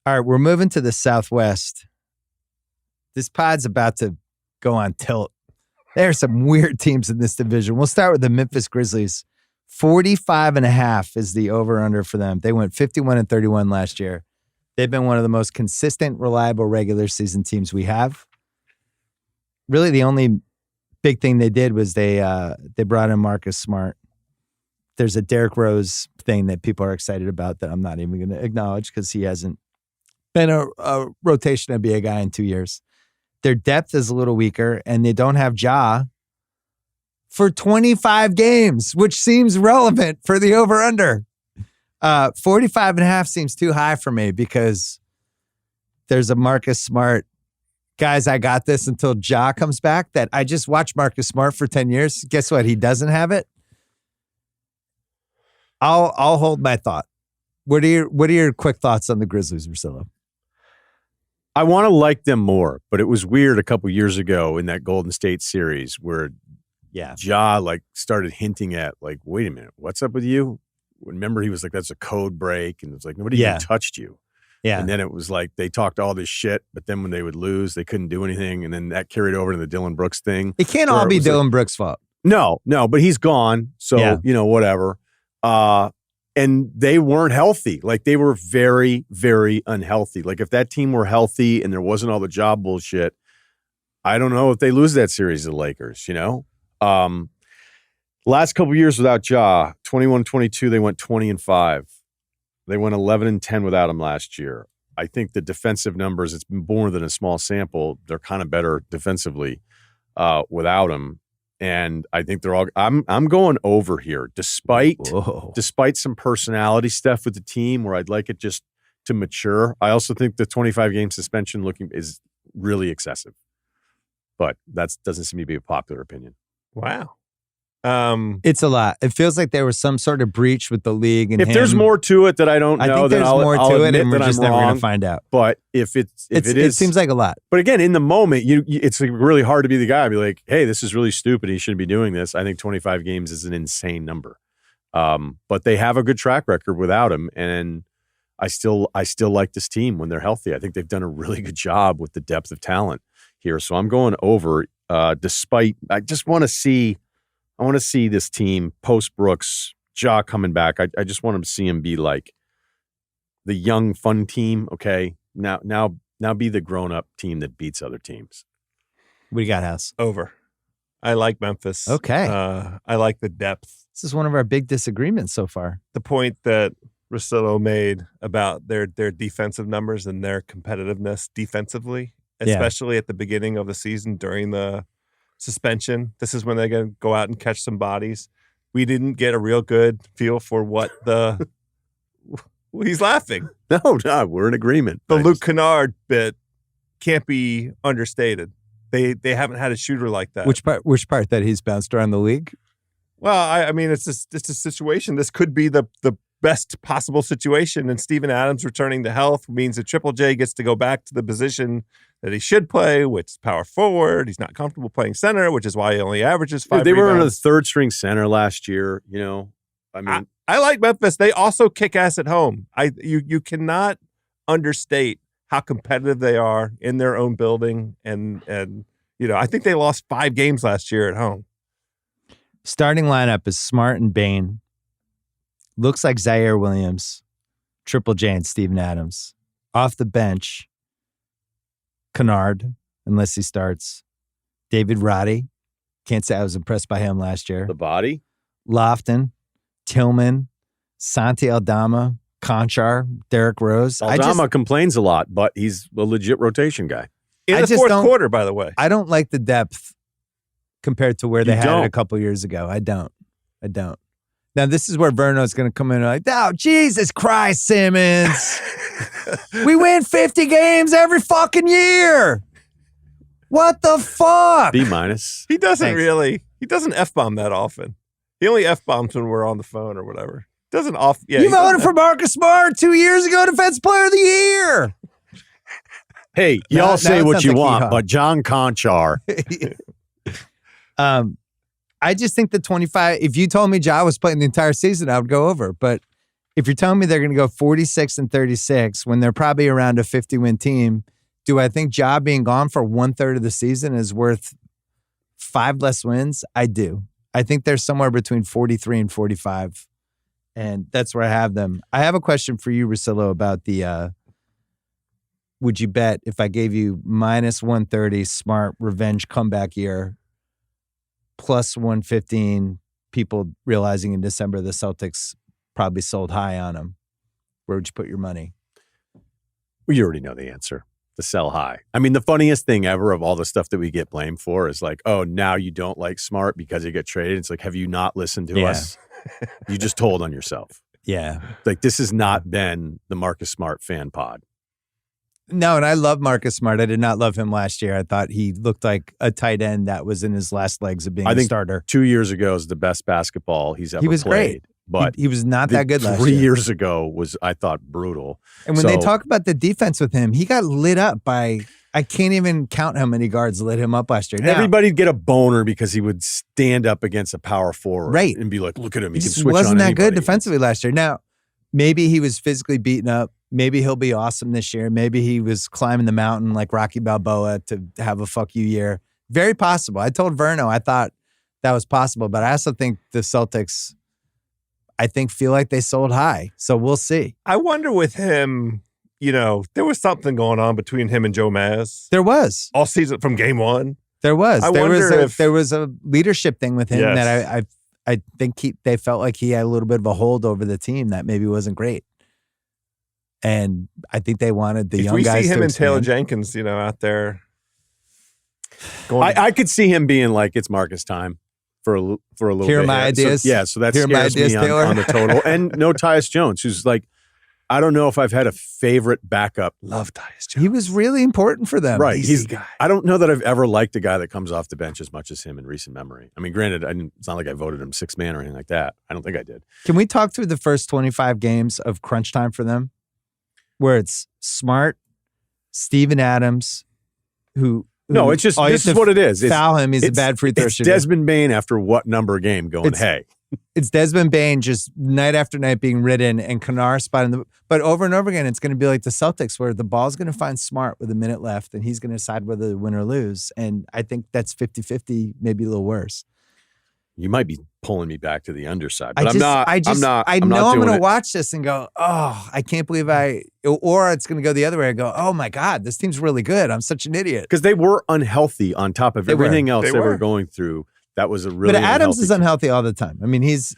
All right, we're moving to the Southwest. This pod's about to go on tilt. There are some weird teams in this division. We'll start with the Memphis Grizzlies. 45.5 is the over-under for them. They went 51-31 last year. They've been one of the most consistent, reliable regular season teams we have. Really, the only big thing they did was they brought in Marcus Smart. There's a Derrick Rose thing that people are excited about that I'm not even going to acknowledge because he hasn't been a rotation NBA guy in 2 years. Their depth is a little weaker, and they don't have Ja for 25 games, which seems relevant for the over-under. 45.5 seems too high for me because there's a Marcus Smart, guys, I got this until Ja comes back, that I just watched Marcus Smart for 10 years. Guess what? He doesn't have it. I'll hold my thought. What are your quick thoughts on the Grizzlies, Russillo? I want to like them more, but it was weird a couple years ago in that Golden State series where Ja started hinting at wait a minute, what's up with you? Remember, he was like, that's a code break, and it was like nobody even touched you. Yeah. And then it was like they talked all this shit, but then when they would lose, they couldn't do anything, and then that carried over to the Dylan Brooks thing. It can't all be Dylan Brooks' fault. No, but he's gone, so whatever. And they weren't healthy. They were very, very unhealthy. If that team were healthy and there wasn't all the job bullshit, I don't know if they lose that series to the Lakers, Last couple of years without Ja, 21-22, they went 20-5. They went 11-10 without him last year. I think the defensive numbers, it's been more than a small sample. They're kind of better defensively without him. And I think they're all. I'm going over here, despite some personality stuff with the team where I'd like it just to mature. I also think the 25-game suspension is really excessive, but that doesn't seem to be a popular opinion. Wow, it's a lot. It feels like there was some sort of breach with the league. And if there's more to it that I don't know, I think then there's more to it, and we're just never going to find out. But if it is, it seems like a lot. But again, in the moment, it's really hard to be the guy and be like, "Hey, this is really stupid. He shouldn't be doing this." I think 25 games is an insane number, but they have a good track record without him, and I still like this team when they're healthy. I think they've done a really good job with the depth of talent here. So I'm going over. Despite, I just want to see. I want to see this team post Brooks, Ja coming back. I just want to see him be like the young, fun team. Okay, now be the grown up team that beats other teams. What do you got, House? Over. I like Memphis. Okay. I like the depth. This is one of our big disagreements so far. The point that Russillo made about their defensive numbers and their competitiveness defensively, especially at the beginning of the season during the suspension. This is when they're going to go out and catch some bodies. We didn't get a real good feel for what the he's laughing. No, we're in agreement. The Luke Kennard bit can't be understated. They haven't had a shooter like that. Which part that he's bounced around the league? Well, I mean, it's a situation. This could be the best possible situation, and Steven Adams returning to health means that Triple J gets to go back to the position that he should play, which is power forward. He's not comfortable playing center, which is why he only averages 5 They rebounds. were on a third string center last year. I mean, I like Memphis. They also kick ass at home. You cannot understate how competitive they are in their own building, and I think they lost 5 games last year at home. Starting lineup is Smart and Bane. Looks like Zaire Williams, Triple J, and Steven Adams. Off the bench, Kennard, unless he starts. David Roddy. Can't say I was impressed by him last year. The body. Lofton, Tillman, Santi Aldama, Conchar, Derrick Rose. Aldama complains a lot, but he's a legit rotation guy. In the fourth quarter, by the way. I don't like the depth compared to where they had it a couple years ago. I don't. Now, this is where Verno's going to come in and oh, Jesus Christ, Simmons. We win 50 games every fucking year. What the fuck? B-. He doesn't F-bomb that often. He only F-bombs when we're on the phone or whatever. You voted for Marcus Smart 2 years ago, Defense Player of the Year. Hey, y'all say what you want, but John Conchar. I just think the 25, if you told me Ja was playing the entire season, I would go over. But if you're telling me they're going to go 46-36 when they're probably around a 50-win team, do I think Ja being gone for 1/3 of the season is worth 5 less wins? I do. I think they're somewhere between 43 and 45, and that's where I have them. I have a question for you, Russillo, about the would you bet if I gave you minus 130 Smart revenge comeback year, plus 115 people realizing in December the Celtics probably sold high on him, where would you put your money? We already know the answer. The sell high. I mean, the funniest thing ever of all the stuff that we get blamed for is like, oh, now you don't like Smart because he got traded. It's like, have you not listened to us? You just told on yourself. Yeah. Like, this has not been the Marcus Smart fan pod. No, and I love Marcus Smart. I did not love him last year. I thought he looked like a tight end that was in his last legs of being a starter. 2 years ago is the best basketball he's ever played. He was great. But he was not that good last 3 year. years ago was, I thought, brutal. And when they talk about the defense with him, he got lit up by, I can't even count how many guards lit him up last year. Now, everybody'd get a boner because he would stand up against a power forward. Right. And be like, look at him. He He can just switch wasn't on that anybody. good defensively last year. Now, maybe he was physically beaten up. Maybe he'll be awesome this year. Maybe he was climbing the mountain like Rocky Balboa to have a fuck you year. Very possible. I told Verno I thought that was possible, but I also think the Celtics, feel like they sold high. So we'll see. I wonder with him, there was something going on between him and Joe Maz. There was. All season from game one. There was. There was a leadership thing with him that I think they felt like he had a little bit of a hold over the team that maybe wasn't great. And I think they wanted the young guys to If we see him and expand. Taylor Jenkins, out there. I could see him being like, it's Marcus time for a little bit. Here are my ideas. So that Here are my scares ideas, me Taylor. on the total. And no Tyus Jones, who's like, I don't know if I've had a favorite backup. Love Tyus Jones. He was really important for them. Right. Easy guy. I don't know that I've ever liked a guy that comes off the bench as much as him in recent memory. I mean, granted, it's not like I voted him sixth man or anything like that. I don't think I did. Can we talk through the first 25 games of crunch time for them? Where it's Smart, Steven Adams, who no, it's just, this is what it is. Foul him, he's a bad free throw it's shooter. Desmond Bane after what number game going, hey. It's Desmond Bane just night after night being ridden and Kennard spotting the. But over and over again, it's going to be like the Celtics where the ball's going to find Smart with a minute left and he's going to decide whether to win or lose. And I think that's 50-50, maybe a little worse. You might be pulling me back to the underside, but I'm going to it. watch this and go, oh, I can't believe or it's going to go the other way and go, oh my God, this team's really good. I'm such an idiot. Because they were unhealthy on top of everything else they were going through. That was a really But Adams is team. unhealthy all the time. I mean, he's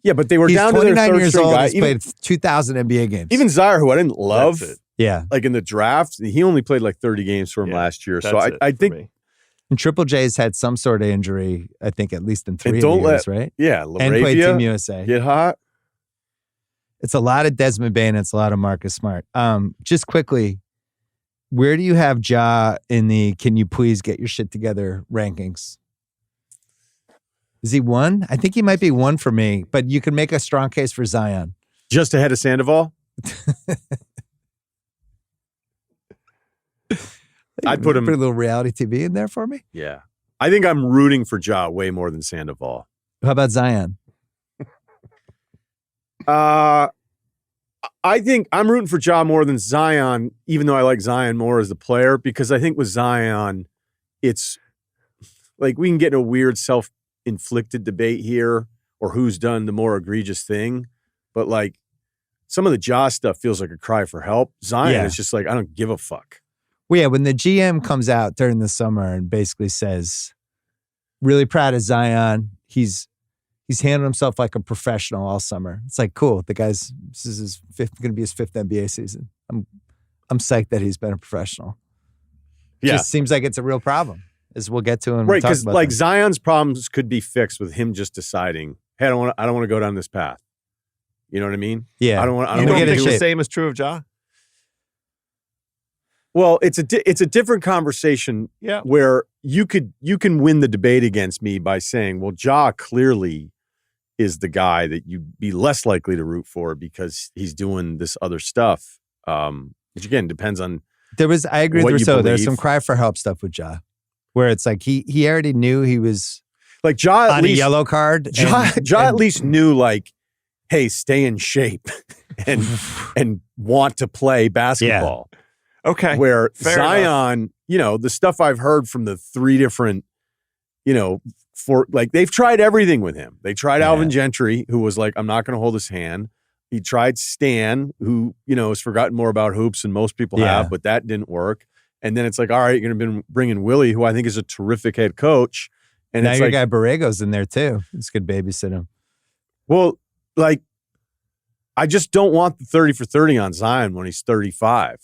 but they were down to their 29 third years string old. guy. He's played 2,000 NBA games. Even Zaire, who I didn't love, like in the draft, he only played like 30 games for him last year. So I think. And Triple J's had some sort of injury, I think, at least in 3 years, right? Yeah, and played Team USA. Get hot. It's a lot of Desmond Bane. It's a lot of Marcus Smart. Just quickly, where do you have Ja in the can you please get your shit together rankings? Is he 1? I think he might be 1 for me, but you can make a strong case for Zion. Just ahead of Sandoval? I'd put him. Put a little reality TV in there for me. Yeah. I think I'm rooting for Ja way more than Sandoval. How about Zion? I think I'm rooting for Ja more than Zion, even though I like Zion more as a player, because I think with Zion, it's like we can get in a weird self-inflicted debate here or who's done the more egregious thing. But like some of the Ja stuff feels like a cry for help. Zion is just like, I don't give a fuck. Well, yeah, when the GM comes out during the summer and basically says, really proud of Zion, he's handled himself like a professional all summer. It's like, cool. This is going to be his 5th NBA season. I'm psyched that he's been a professional. It just seems like it's a real problem, as we'll get to. And right, because like Zion's problems could be fixed with him just deciding, hey, I don't want to go down this path. You know what I mean? Yeah. I don't think the same is true of Ja? Well, it's a different conversation where you can win the debate against me by saying, well, Ja clearly is the guy that you'd be less likely to root for because he's doing this other stuff. Which again depends on I agree with Rousseau. There's some cry for help stuff with Ja, where it's like he already knew he was like Ja on a yellow card. Ja at least knew like, hey, stay in shape. and want to play basketball. Okay. Where Fair Zion, the stuff I've heard from the three different, they've tried everything with him. They tried Alvin Gentry, who was like, I'm not going to hold his hand. He tried Stan, who, has forgotten more about hoops than most people have, but that didn't work. And then it's like, all right, you're going to bring in Willie, who I think is a terrific head coach. And now it's your like, guy Borrego's in there too. It's good babysit him. Well, I just don't want the 30 for 30 on Zion when he's 35.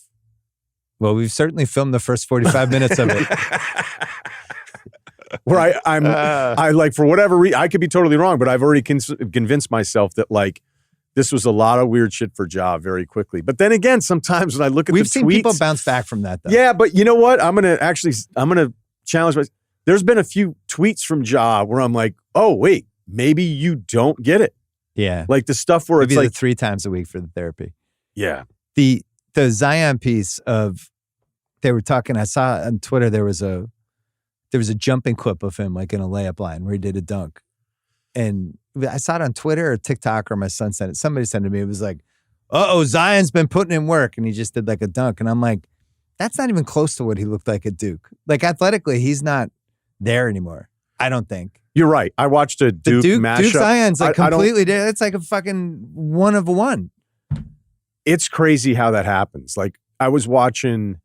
Well, we've certainly filmed the first 45 minutes of it. Where I for whatever reason, I could be totally wrong, but I've already convinced myself that this was a lot of weird shit for Ja very quickly. But then again, sometimes when I look at we've the seen tweets, people bounce back from that though. Yeah, but you know what? I'm gonna challenge myself. There's been a few tweets from Ja where I'm like, oh wait, maybe you don't get it. Yeah, like the stuff where maybe it's like 3 times a week for the therapy. Yeah, the Zion piece of they were talking. I saw on Twitter there was a jumping clip of him like in a layup line where he did a dunk, and I saw it on Twitter or TikTok or my son sent it. Somebody sent it to me. It was like, Zion's been putting in work, and he just did like a dunk, and I'm like, that's not even close to what he looked like at Duke. Like athletically, he's not there anymore. I don't think. You're right. I watched a Duke mashup. Duke Zion's like completely different. It's like a fucking one of one. It's crazy how that happens. Like I was watching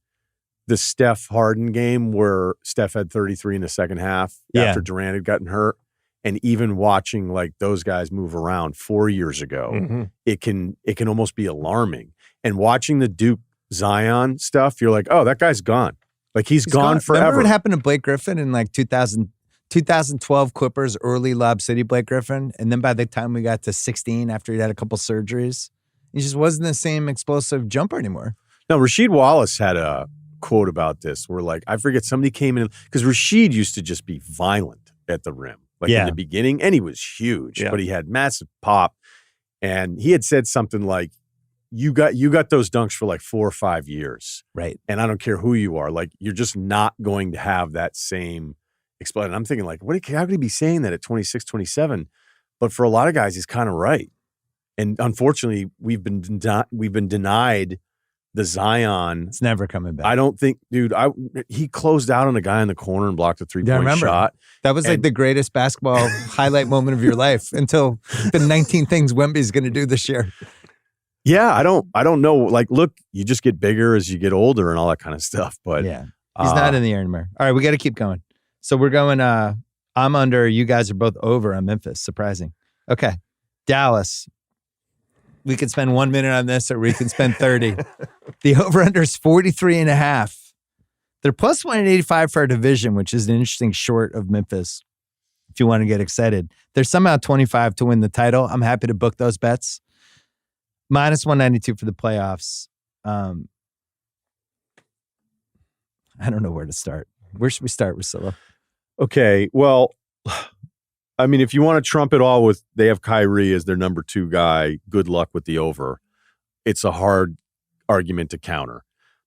the Steph Harden game where Steph had 33 in the second half after Durant had gotten hurt. And even watching like those guys move around 4 years ago, it can almost be alarming. And watching the Duke Zion stuff, you're like, oh, that guy's gone. Like he's gone forever. Remember what happened to Blake Griffin in like 2012 Clippers, early Lob City Blake Griffin? And then by the time we got to 16, after he'd had a couple surgeries, he just wasn't the same explosive jumper anymore. No, Rasheed Wallace had a quote about this where like, I forget, somebody came in, because Rasheed used to just be violent at the rim. Like in the beginning, and he was huge, but he had massive pop. And he had said something like, you got those dunks for like 4 or 5 years. Right. And I don't care who you are. Like, you're just not going to have that same explosion. And I'm thinking like, how could he be saying that at 26, 27? But for a lot of guys, he's kind of right. And unfortunately, we've been denied the Zion. It's never coming back. I don't think, dude, he closed out on a guy in the corner and blocked a 3-point shot. That was like the greatest basketball highlight moment of your life until the 19 things Wemby's going to do this year. Yeah, I don't know. Like, look, you just get bigger as you get older and all that kind of stuff. But yeah, he's not in the air anymore. All right, we got to keep going. So we're going, I'm under, you guys are both over on Memphis. Surprising. Okay. Dallas. We can spend 1 minute on this or we can spend 30. The over-under is 43.5. They're plus 185 for our division, which is an interesting short of Memphis if you want to get excited. They're somehow 25 to win the title. I'm happy to book those bets. Minus 192 for the playoffs. I don't know where to start. Where should we start, Russillo? Okay, well, I mean, if you want to trump it all with they have Kyrie as their number 2 guy, good luck with the over. It's a hard argument to counter.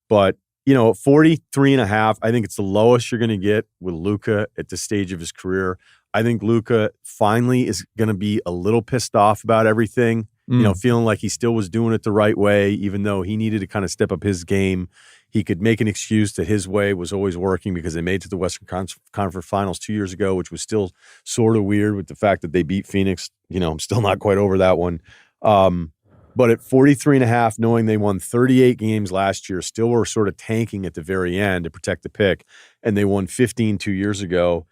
But, 43.5, I think it's the lowest you're going to get with Luka at this stage of his career. I think Luka finally is going to be a little pissed off about everything, feeling like he still was doing it the right way, even though he needed to kind of step up his game. He could make an excuse that his way was always working because they made it to the Western Conference Finals 2 years ago, which was still sort of weird with the fact that they beat Phoenix. I'm still not quite over that one. But at 43.5, knowing they won 38 games last year, still were sort of tanking at the very end to protect the pick, and they won 15 2 years ago.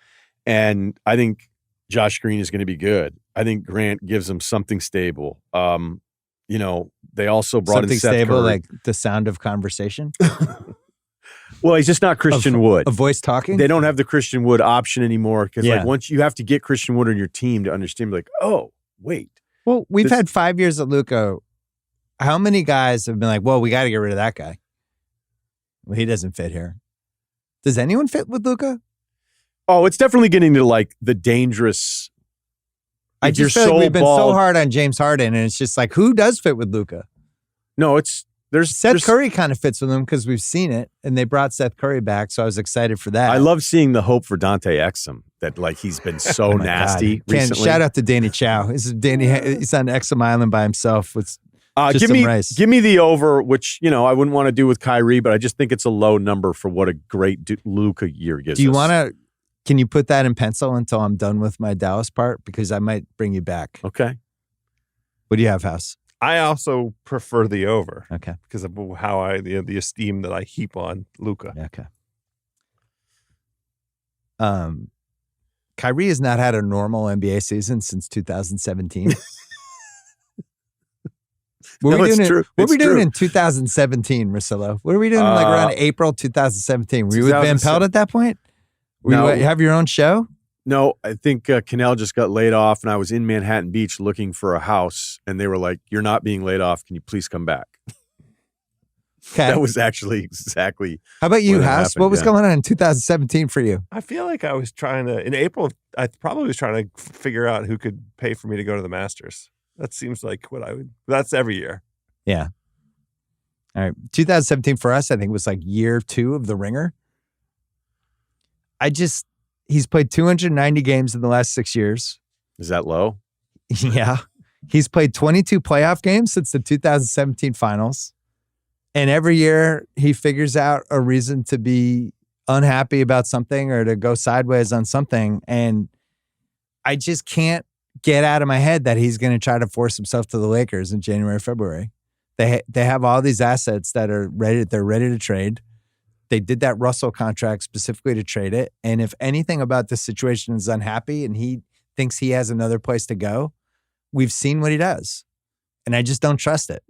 And I think Josh Green is going to be good. I think Grant gives them something stable. They also brought something in Seth stable, Curry. like the sound of conversation. Well, he's just not Christian Wood. A voice talking? They don't have the Christian Wood option anymore because once you have to get Christian Wood on your team to understand, like, oh, wait. Well, we've had 5 years at Luka. How many guys have been like, well, we got to get rid of that guy? Well, he doesn't fit here. Does anyone fit with Luka? Oh, it's definitely getting to like the dangerous. I just feel like we've been so hard on James Harden, and it's just like, who does fit with Luka? No, Seth Curry kind of fits with him because we've seen it, and they brought Seth Curry back, so I was excited for that. I love seeing the hope for Dante Exum that like he's been so nasty recently. Shout out to Danny Chow. He's on Exum Island by himself with Just give some me rice. give me the over, which I wouldn't want to do with Kyrie, but I just think it's a low number for what a great Luka year gives. Do you us. want to? Can you put that in pencil until I'm done with my Dallas part? Because I might bring you back. Okay. What do you have, House? I also prefer the over. Okay. Because of how the esteem that I heap on Luka. Okay. Kyrie has not had a normal NBA season since 2017. What were we doing in 2017, Russillo? What were we doing around April 2017? Were you with Van Pelt at that point? No. You have your own show? No, I think Cannell just got laid off, and I was in Manhattan Beach looking for a house, and they were like, "You're not being laid off. Can you please come back?" Okay. That was actually exactly. How about you, House? happened, What was going on in 2017 for you? I feel like I was trying to, in April, I probably was trying to figure out who could pay for me to go to the Masters. That seems like that's every year. Yeah. All right. 2017 for us, I think, was like year 2 of the Ringer. He's played 290 games in the last 6 years. Is that low? Yeah. He's played 22 playoff games since the 2017 finals. And every year he figures out a reason to be unhappy about something or to go sideways on something. And I just can't get out of my head that he's going to try to force himself to the Lakers in January, February. They have all these assets that are ready to trade. They did that Russell contract specifically to trade it. And if anything about this situation is unhappy and he thinks he has another place to go, we've seen what he does. And I just don't trust it.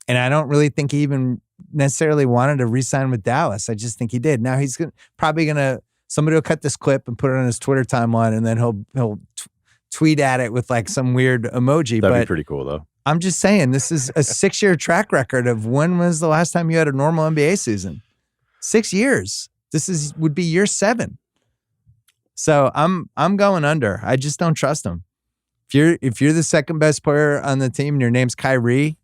And I don't really think he even necessarily wanted to re-sign with Dallas. I just think he did. Now he's probably going to, somebody will cut this clip and put it on his Twitter timeline, and then he'll tweet at it with like some weird emoji. That'd be pretty cool though. I'm just saying, this is a 6-year track record of when was the last time you had a normal NBA season? 6 years. This would be year 7. So I'm going under. I just don't trust him. If you're the second best player on the team and your name's Kyrie,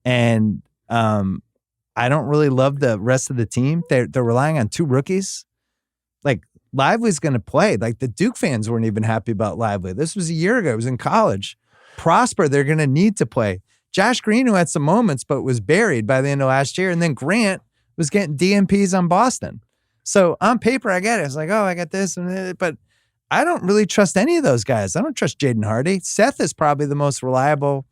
and I don't really love the rest of the team, they're relying on 2 rookies. Like Lively's going to play. Like the Duke fans weren't even happy about Lively. This was a year ago. It was in college. Prosper, they're going to need to play. Josh Green, who had some moments but was buried by the end of last year, and then Grant was getting DMPs on Boston. So on paper, I get it. It's like, oh, I got this, but I don't really trust any of those guys. I don't trust Jaden Hardy. Seth is probably the most reliable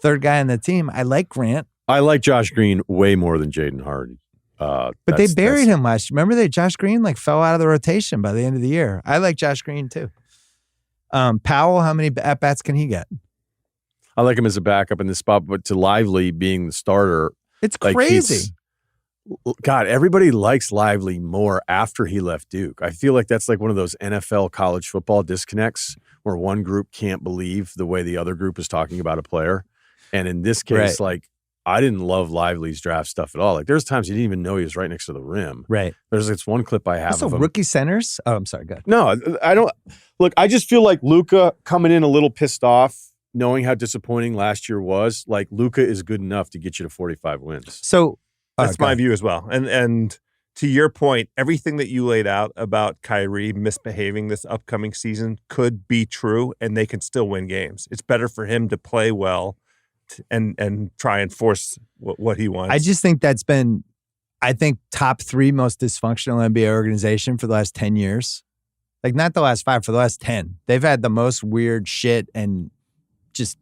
third guy on the team. I like Grant. I like Josh Green way more than Jaden Hardy. But they buried him last year. Remember Josh Green fell out of the rotation by the end of the year. I like Josh Green too. Powell, how many at-bats can he get? I like him as a backup in this spot, but to Lively being the starter. It's crazy. God, everybody likes Lively more after he left Duke. I feel like that's like one of those NFL college football disconnects where one group can't believe the way the other group is talking about a player. And in this case, I didn't love Lively's draft stuff at all. Like there's times you didn't even know he was right next to the rim. Right. There's this one clip I have of him. Rookie centers? Oh, I'm sorry. Go ahead. No, I don't. Look, I just feel like Luka coming in a little pissed off, knowing how disappointing last year was. Like Luka is good enough to get you to 45 wins. So that's my view as well. And to your point, everything that you laid out about Kyrie misbehaving this upcoming season could be true, and they can still win games. It's better for him to play well and try and force what he wants. I just think that's been, top 3 most dysfunctional NBA organization for the last 10 years. Like not the last 5, for the last 10. They've had the most weird shit and just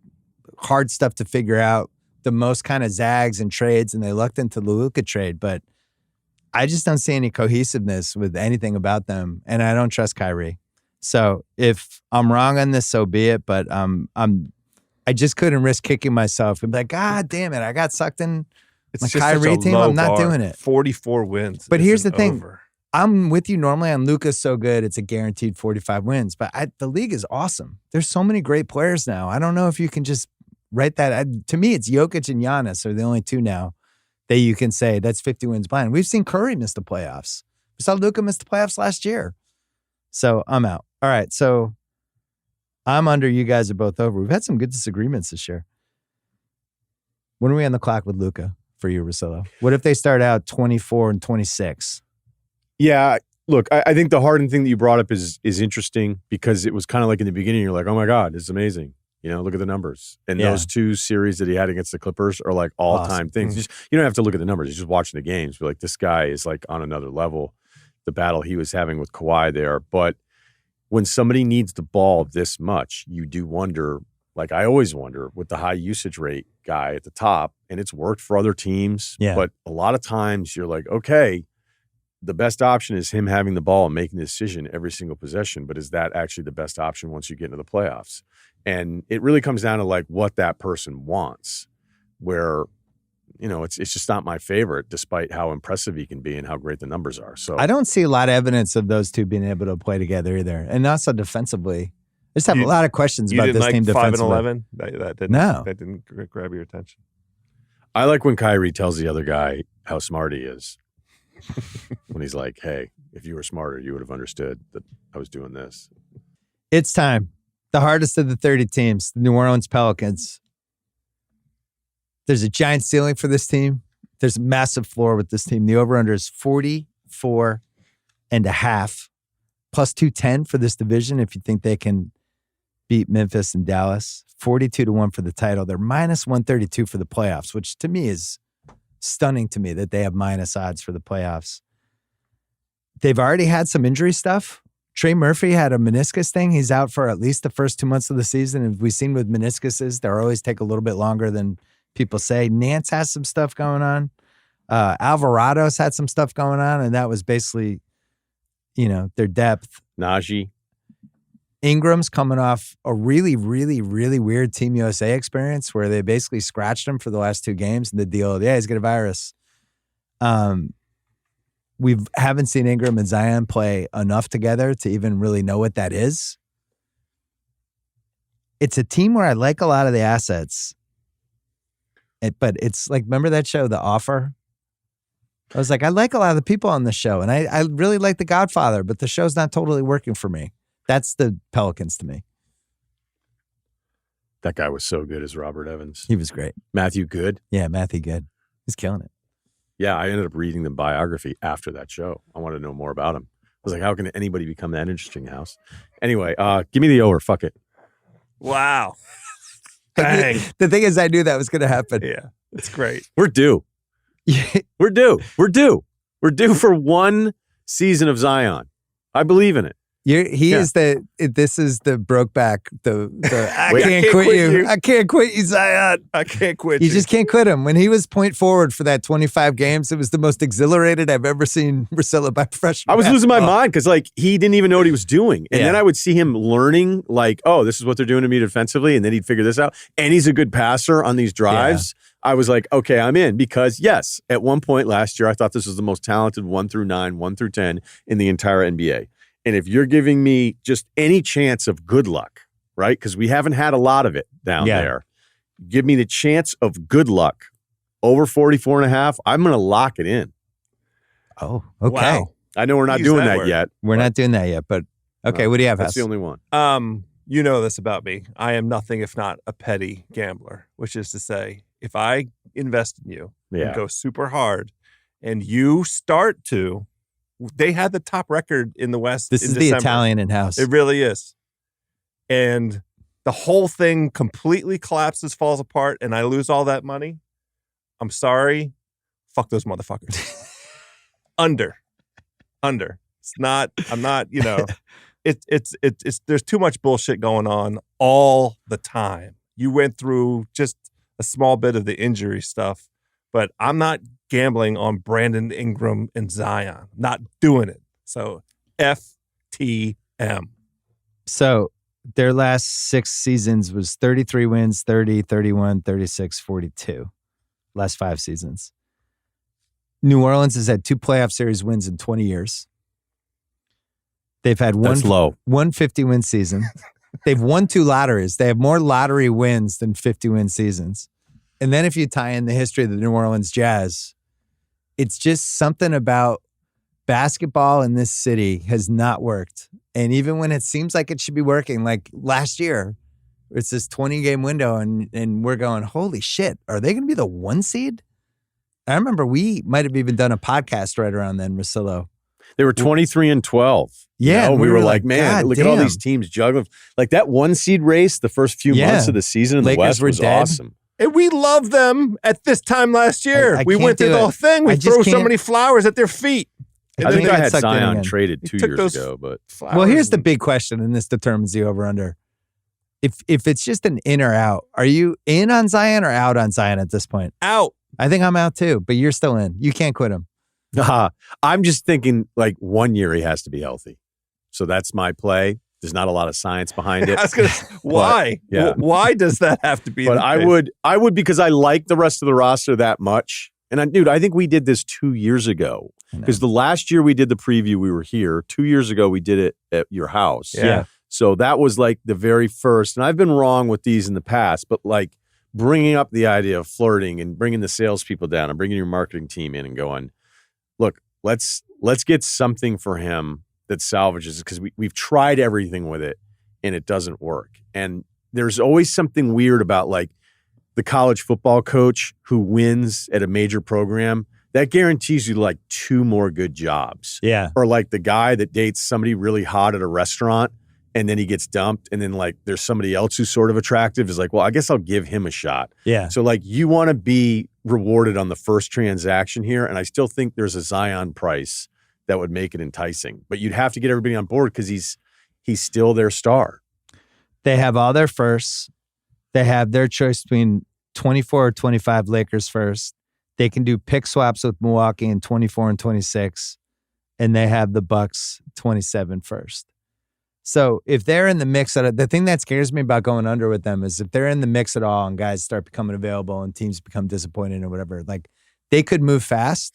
hard stuff to figure out, the most kind of zags and trades, and they lucked into the Luka trade. But I just don't see any cohesiveness with anything about them, and I don't trust Kyrie. So if I'm wrong on this, so be it. But I just couldn't risk kicking myself and be like, God damn it, I got sucked in my Kyrie team. I'm not doing it. 44 wins. But here's the thing. Over. I'm with you normally on Luka's so good, it's a guaranteed 45 wins. But the league is awesome. There's so many great players now. I don't know if you can just write that. To me, it's Jokic and Giannis are the only 2 now that you can say that's 50 wins blind. We've seen Curry miss the playoffs. We saw Luka miss the playoffs last year. So I'm out. All right. So I'm under. You guys are both over. We've had some good disagreements this year. When are we on the clock with Luka for you, Russillo? What if they start out 24 and 26? Yeah. Look, I think the Harden thing that you brought up is interesting because it was kind of like in the beginning, you're like, oh my God, this is amazing. Look at the numbers. And Yeah. those 2 series that he had against the Clippers are like all-time things. You don't have to look at the numbers. You're just watching the games. But like, this guy is like on another level. The battle he was having with Kawhi there. But when somebody needs the ball this much, you do wonder, like I always wonder, with the high usage rate guy at the top, and it's worked for other teams. Yeah. But a lot of times you're like, okay, the best option is him having the ball and making the decision every single possession. But is that actually the best option once you get into the playoffs? And it really comes down to like what that person wants, where, it's just not my favorite, despite how impressive he can be and how great the numbers are. So I don't see a lot of evidence of those two being able to play together either. And also defensively. I just have a lot of questions about this team defensively. 5 and 11? That didn't grab your attention. I like when Kyrie tells the other guy how smart he is. When he's like, hey, if you were smarter, you would have understood that I was doing this. It's time. The hardest of the 30 teams, the New Orleans Pelicans. There's a giant ceiling for this team. There's a massive floor with this team. The over-under is 44.5, plus 210 for this division if you think they can beat Memphis and Dallas. 42-1 for the title. They're minus 132 for the playoffs, which to me is stunning to me that they have minus odds for the playoffs. They've already had some injury stuff. Trey Murphy had a meniscus thing. He's out for at least the first 2 months of the season. And we've seen with meniscuses, they always take a little bit longer than people say. Nance has some stuff going on. Alvarado's had some stuff going on. And that was basically, their depth. Najee. Ingram's coming off a really, really, really weird Team USA experience where they basically scratched him for the last 2 games. And the deal, he's got a virus. We haven't seen Ingram and Zion play enough together to even really know what that is. It's a team where I like a lot of the assets. But it's like, remember that show, The Offer? I was like, I like a lot of the people on the show. And I really like The Godfather, but the show's not totally working for me. That's the Pelicans to me. That guy was so good as Robert Evans. He was great. Matthew Good. Yeah, Matthew Good. He's killing it. Yeah, I ended up reading the biography after that show. I wanted to know more about him. I was like, how can anybody become that interesting, House? Anyway, give me the over. Fuck it. Wow. Dang. The thing is, I knew that was going to happen. Yeah, it's great. We're due. We're due. We're due. We're due for one season of Zion. I believe in it. This is the Brokeback, I can't quit you. I can't quit you, Zion. I can't quit you. You just can't quit him. When he was point forward for that 25 games, it was the most exhilarated I've ever seen Russillo by professional. I was losing my mind because he didn't even know what he was doing. And then I would see him learning this is what they're doing to me defensively. And then he'd figure this out. And he's a good passer on these drives. Yeah. I was like, okay, I'm in because yes, at one point last year, I thought this was the most talented 1 through 9, 1 through 10 in the entire NBA. And if you're giving me just any chance of good luck, right? Because we haven't had a lot of it down there. Give me the chance of good luck over 44.5. I'm going to lock it in. Oh, okay. Wow. I know we're not doing that yet. We're not doing that yet, but okay. What do you have? That's the only one. You know this about me. I am nothing if not a petty gambler, which is to say, if I invest in you and go super hard and you start to, they had the top record in the West. This is December. The Italian in-house. It really is. And the whole thing completely collapses, falls apart, and I lose all that money. I'm sorry. Fuck those motherfuckers. Under. It's not, I'm not, it's there's too much bullshit going on all the time. You went through just a small bit of the injury stuff, but I'm not gambling on Brandon Ingram and Zion. Not doing it. So FTM. So their last 6 seasons was 33 wins, 30, 31, 36, 42. Last 5 seasons. New Orleans has had 2 playoff series wins in 20 years. They've had one 50-win season. They've won 2 lotteries. They have more lottery wins than 50-win seasons. And then if you tie in the history of the New Orleans Jazz, it's just something about basketball in this city has not worked. And even when it seems like it should be working, like last year, it's this 20-game window and we're going, holy shit, are they going to be the 1 seed? I remember we might have even done a podcast right around then, Russillo. They were 23-12. Yeah, we were like, God man, look at all damn. these teams juggling. Like that 1 seed race, the first few Yeah. months of the season in Lakers the West were was dead. awesome. And we love them at this time last year. I We can't went through do the it. whole thing. We I just threw so can't- many flowers at their feet. And I then think they I got had sucked in Zion again. traded He 2 took years those ago, but flowers. Well, here's the and- big question, and this determines the over/under. If it's just an in or out, are you in on Zion or out on Zion at this point? out. I think I'm out too, but you're still in. You can't quit him. I'm just thinking like 1 year he has to be healthy. So that's my play. There's not a lot of science behind it. I was gonna say, why? yeah. Why does that have to be? But the case? I would because I like the rest of the roster that much. And I think we did this 2 years ago because the last year we did the preview, we were here. 2 years ago, we did it at your house. Yeah. So that was like the very first. And I've been wrong with these in the past, but like bringing up the idea of flirting and bringing the salespeople down and bringing your marketing team in and going, look, let's get something for him that salvages it because we've tried everything with it and it doesn't work. And there's always something weird about like the college football coach who wins at a major program. That guarantees you like 2 more good jobs. Yeah. Or like the guy that dates somebody really hot at a restaurant and then he gets dumped and then like there's somebody else who's sort of attractive is like, well, I guess I'll give him a shot. Yeah. So like you want to be rewarded on the first transaction here. And I still think there's a Zion price that would make it enticing. But you'd have to get everybody on board because he's still their star. They have all their firsts. They have their choice between 24 or 25 Lakers first. They can do pick swaps with Milwaukee in 24 and 26. And they have the Bucks 27 first. So if they're in the mix, the thing that scares me about going under with them is if they're in the mix at all and guys start becoming available and teams become disappointed or whatever, like they could move fast.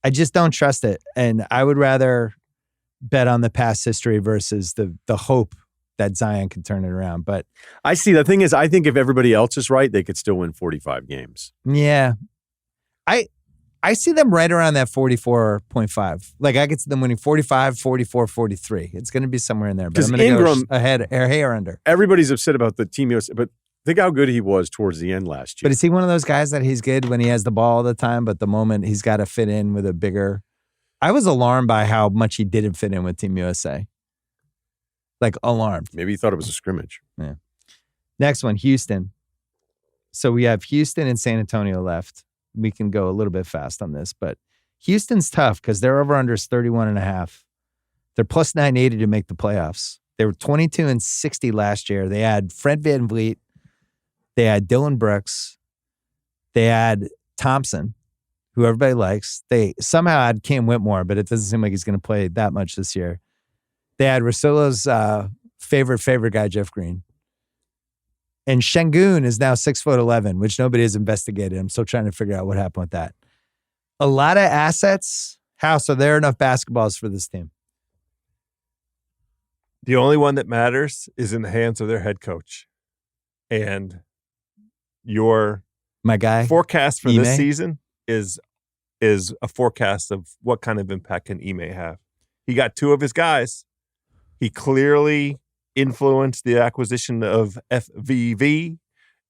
I just don't trust it. And I would rather bet on the past history versus the hope that Zion can turn it around. But I see. The thing is, I think if everybody else is right, they could still win 45 games. yeah, I see them right around that 44.5. Like I could see them winning 45, 44, 43. It's going to be somewhere in there. But I'm going to Ingram- go ahead or under. Everybody's upset about the Team USA, but think how good he was towards the end last year. But is he one of those guys that he's good when he has the ball all the time, but the moment he's got to fit in with a bigger... I was alarmed by how much he didn't fit in with Team USA. Like alarmed. Maybe he thought it was a scrimmage. Yeah. Next one, Houston. So we have Houston and San Antonio left. We can go a little bit fast on this, but Houston's tough because their over-under is 31.5. They're plus 980 to make the playoffs. They were 22 and 60 last year. They had Fred VanVleet. They had Dylan Brooks. They had Thompson, who everybody likes. They somehow had Cam Whitmore, but it doesn't seem like he's going to play that much this year. They had Russillo's favorite guy, Jeff Green. And Şengün is now 6'11", which nobody has investigated. I'm still trying to figure out what happened with that. A lot of assets. How? So there are enough basketballs for this team. The only one that matters is in the hands of their head coach. And your My guy. forecast for Ime? this season is a forecast of what kind of impact can Ime have. He got 2 of his guys. He clearly influenced the acquisition of FVV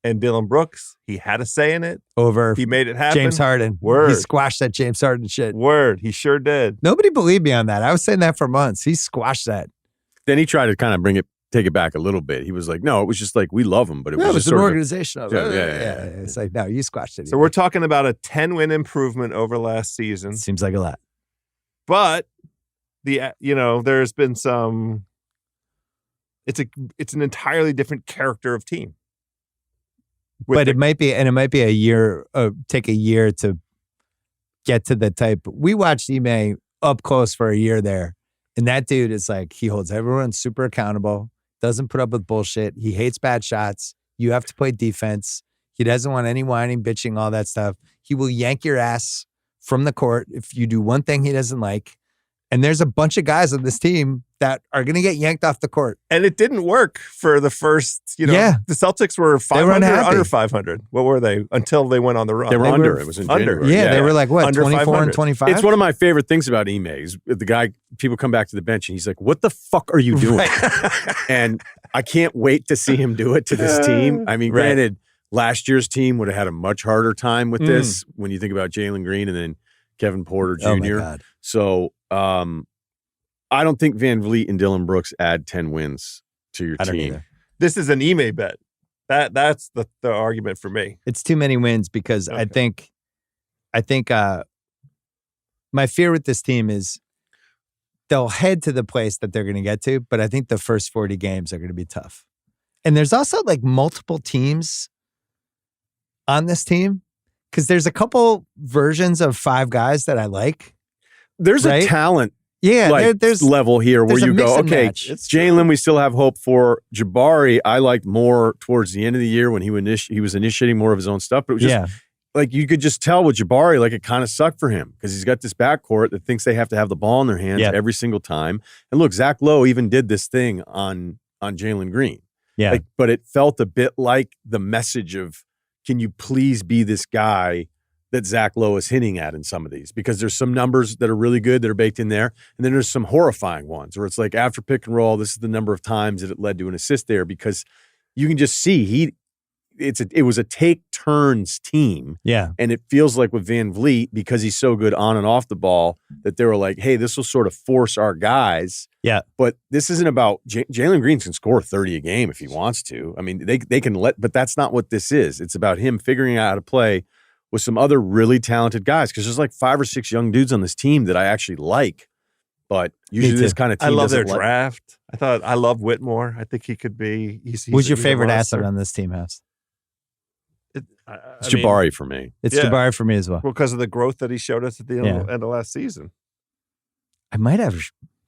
and Dylan Brooks. He had a say in it. Over He made it happen. James Harden. Word. He squashed that James Harden shit. Word. He sure did. Nobody believed me on that. I was saying that for months. He squashed that. Then he tried to kind of take it back a little bit. He was like, no, it was just like, we love him, but it No, was it just was an sort of organization. Yeah. It's like, no, you squashed it. So we're talking about a 10-win improvement over last season. Seems like a lot. But there's been some. It's an entirely different character of team. But it might be a year. Take a year to get to the type. We watched Ime up close for a year there, and that dude is like he holds everyone super accountable. Doesn't put up with bullshit. He hates bad shots. You have to play defense. He doesn't want any whining, bitching, all that stuff. He will yank your ass from the court if you do one thing he doesn't like. And there's a bunch of guys on this team that are going to get yanked off the court. And it didn't work for the first, the Celtics were 500 unhappy. under 500. What were they until they went on the run? They were under. It was in under. January. Yeah, they were like, what, Under 24 500. and 25? It's one of my favorite things about Ime. Is the guy, people come back to the bench and he's like, what the fuck are you doing? And I can't wait to see him do it to this team. I mean, granted, last year's team would have had a much harder time with this when you think about Jalen Green and then Kevin Porter Jr. Oh my God. So I don't think Van Vliet and Dylan Brooks add 10 wins to your I don't team. either. This is an Ime bet. That's the argument for me. It's too many wins because Okay. I think my fear with this team is they'll head to the place that they're going to get to, but I think the first 40 games are going to be tough. And there's also like multiple teams on this team because there's a couple versions of 5 guys that I like. There's Right? a talent Yeah, there's level here where there's a you mix go, and okay, match. It's true. Jalen, we still have hope for. Jabari, I liked more towards the end of the year when he was initiating more of his own stuff. But it was just like you could just tell with Jabari, like it kind of sucked for him because he's got this backcourt that thinks they have to have the ball in their hands Yep. every single time. And look, Zach Lowe even did this thing on Jalen Green. Yeah. Like, but it felt a bit like the message of, can you please be this guy that Zach Lowe is hinting at in some of these? Because there's some numbers that are really good that are baked in there. And then there's some horrifying ones where it's like after pick and roll, this is the number of times that it led to an assist there because you can just see it was a take turns team. Yeah. And it feels like with Van Vliet, because he's so good on and off the ball, that they were like, hey, this will sort of force our guys. Yeah. But this isn't about Jalen Green can score 30 a game if he wants to. I mean, they can but that's not what this is. It's about him figuring out how to play with some other really talented guys because there's like 5 or 6 young dudes on this team that I actually like. But usually this kind of team I love their doesn't like. draft. I love Whitmore. I think he could be. Who's your he's a favorite monster. asset on this team, House? It's Jabari for me. It's Yeah. Jabari for me as well. Well, because of the growth that he showed us at the end of last season. I might have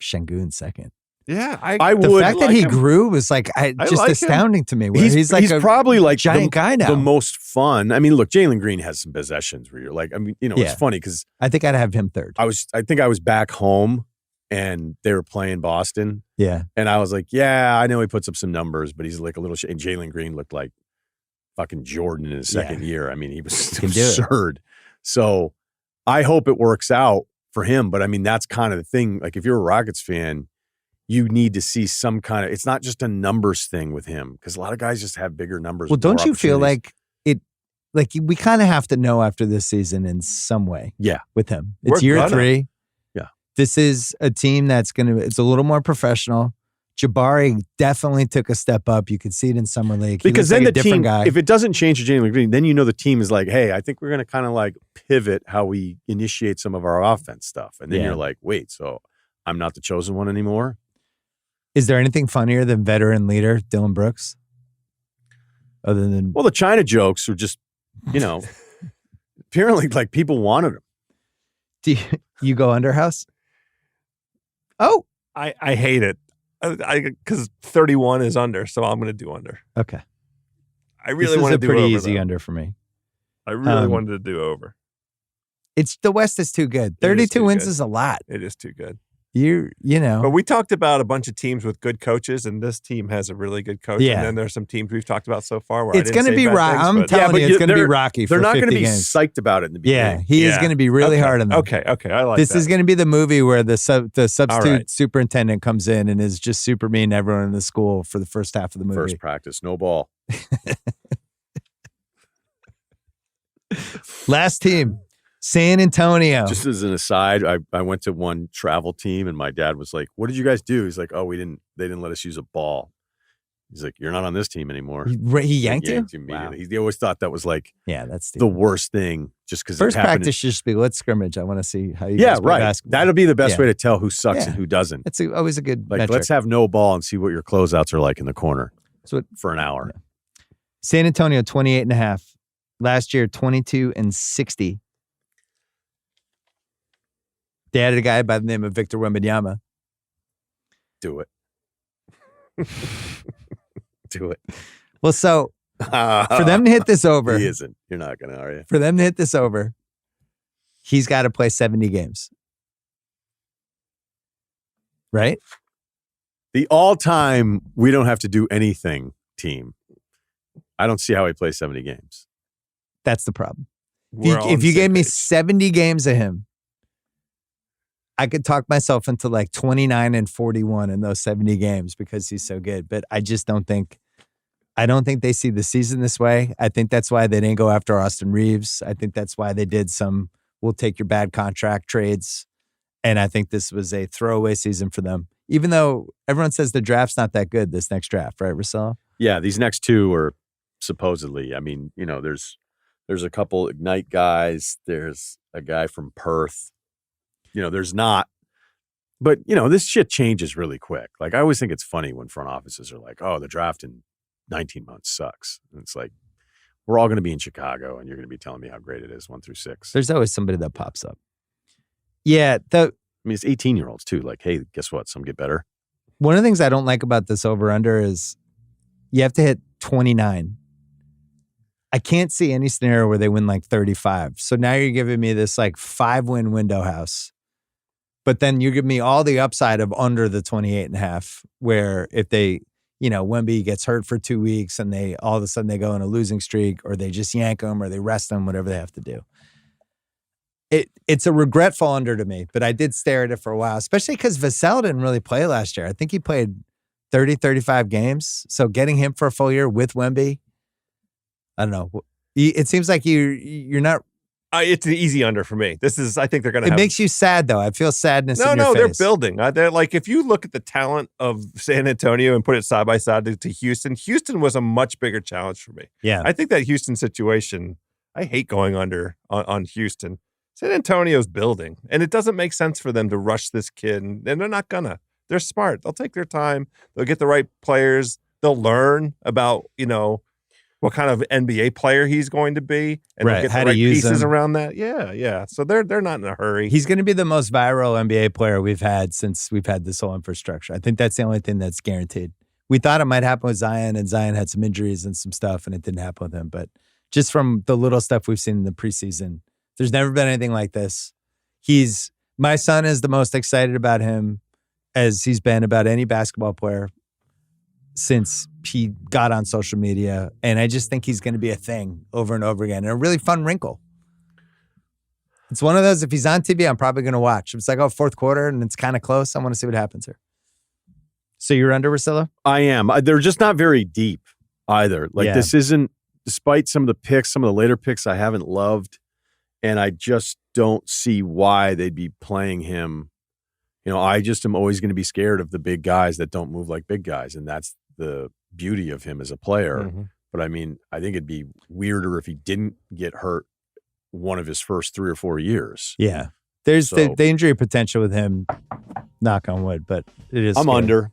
Şengün second. Yeah, I The would fact that like he him. grew was like just like him. astounding to me. Where he's like he's a probably like giant guy now. the most fun. I mean, look, Jalen Green has some possessions where you're like, I mean, Yeah. it's funny because I think I'd have him third. I think I was back home and they were playing Boston. Yeah. And I was like, yeah, I know he puts up some numbers, but he's like a little and Jalen Green looked like fucking Jordan in his second year. I mean, he was Can do it. absurd. So I hope it works out for him. But I mean, that's kind of the thing. Like if you're a Rockets fan, you need to see some kind of, it's not just a numbers thing with him because a lot of guys just have bigger numbers. Well, don't more you feel opportunities. like we kind of have to know after this season in some way? Yeah. With him. We're It's year gonna. 3. Yeah. This is a team that's it's a little more professional. Jabari definitely took a step up. You could see it in Summer League. He Because looks then like the a different team, guy. if it doesn't change to Jalen Green, then you know the team is like, hey, I think we're going to kind of like pivot how we initiate some of our offense stuff. And then Yeah. you're like, wait, so I'm not the chosen one anymore? Is there anything funnier than veteran leader Dylan Brooks? Other than Well, the China jokes are just, apparently like people wanted them. do you go under House? Oh, I hate it. Because 31 is under, so I'm going to do under. okay. I really This want is to a do pretty over. easy though. under for me. I really Um, wanted to do over. It's the West is too good. It is 32 too wins good. is a lot. It is too good. You know. But we talked about a bunch of teams with good coaches, and this team has a really good coach. Yeah. And then there's some teams we've talked about so far where It's going to be rocky. I'm telling you, it's going to be rocky for They're not 50 going to be games. psyched about it in the Yeah, beginning. he is going to be really hard on them. Okay, I like This that. is going to be the movie where the substitute right. superintendent comes in and is just super mean to everyone in the school for the first half of the movie. First practice, no ball. Last team, San Antonio. Just as an aside, I went to one travel team and my dad was like, what did you guys do? He's like, oh, they didn't let us use a ball. He's like, you're not on this team anymore. He yanked you? Immediately. Wow. He always thought that was like Yeah, that's the stupid. worst thing just because First practice should just be let's scrimmage. I want to see how you guys play right. basketball. That'll be the best Yeah. way to tell who sucks Yeah. and who doesn't. That's always a good Like, metric. let's have no ball and see what your closeouts are like in the corner So for an hour. San Antonio 28.5. Last year 22-60. They added a guy by the name of Victor Wembanyama. Do it. Do it. Well, so for them to hit this over, He isn't. You're not going to, are you? for them to hit this over, he's got to play 70 games. Right? The all-time we don't have to do anything team. I don't see how he plays 70 games. That's the problem. We're on If you the gave same me page. 70 games of him, I could talk myself into like 29-41 in those 70 games because he's so good. But I just don't think they see the season this way. I think that's why they didn't go after Austin Reeves. I think that's why they did some we'll take your bad contract trades. And I think this was a throwaway season for them. Even though everyone says the draft's not that good, this next draft, right, Russillo? Yeah, these next two are supposedly. I mean, there's a couple Ignite guys. There's a guy from Perth. There's not. But, this shit changes really quick. Like, I always think it's funny when front offices are like, oh, the draft in 19 months sucks. And it's like, we're all going to be in Chicago, and you're going to be telling me how great it is 1 through 6. There's always somebody that pops up. Yeah. It's 18-year-olds, too. Like, hey, guess what? Some get better. One of the things I don't like about this over-under is you have to hit 29. I can't see any scenario where they win like 35. So now you're giving me this like 5-win window house. But then you give me all the upside of under the 28.5, where if they, Wemby gets hurt for 2 weeks and they all of a sudden they go on a losing streak, or they just yank him, or they rest him, whatever they have to do. It's a regretful under to me, but I did stare at it for a while, especially because Vassell didn't really play last year. I think he played 30, 35 games. So getting him for a full year with Wemby, I don't know. It seems like you're not. It's an easy under for me. I think they're going to have. It makes you sad, though. I feel sadness in your face. No, they're building. They're like, if you look at the talent of San Antonio and put it side by side to Houston, Houston was a much bigger challenge for me. Yeah. I think that Houston situation, I hate going under on Houston. San Antonio's building, and it doesn't make sense for them to rush this kid, and they're not gonna. They're smart. They'll take their time. They'll get the right players. They'll learn about, what kind of NBA player he's going to be, and they'll get the right pieces around that. Yeah. So they're not in a hurry. He's going to be the most viral NBA player we've had since we've had this whole infrastructure. I think that's the only thing that's guaranteed. We thought it might happen with Zion, and Zion had some injuries and some stuff, and it didn't happen with him. But just from the little stuff we've seen in the preseason, there's never been anything like this. My son is the most excited about him as he's been about any basketball player since he got on social media. And I just think he's going to be a thing over and over again. And a really fun wrinkle. It's one of those, if he's on TV, I'm probably going to watch. If it's like, fourth quarter and it's kind of close, I want to see what happens here. So you're under, Russillo? I am. They're just not very deep either. This isn't, despite some of the picks, some of the later picks I haven't loved. And I just don't see why they'd be playing him. I just am always going to be scared of the big guys that don't move like big guys. And that's the beauty of him as a player. Mm-hmm. But I think it'd be weirder if he didn't get hurt one of his first 3 or 4 years. Yeah. There's the injury potential with him, knock on wood, but it is. I'm under.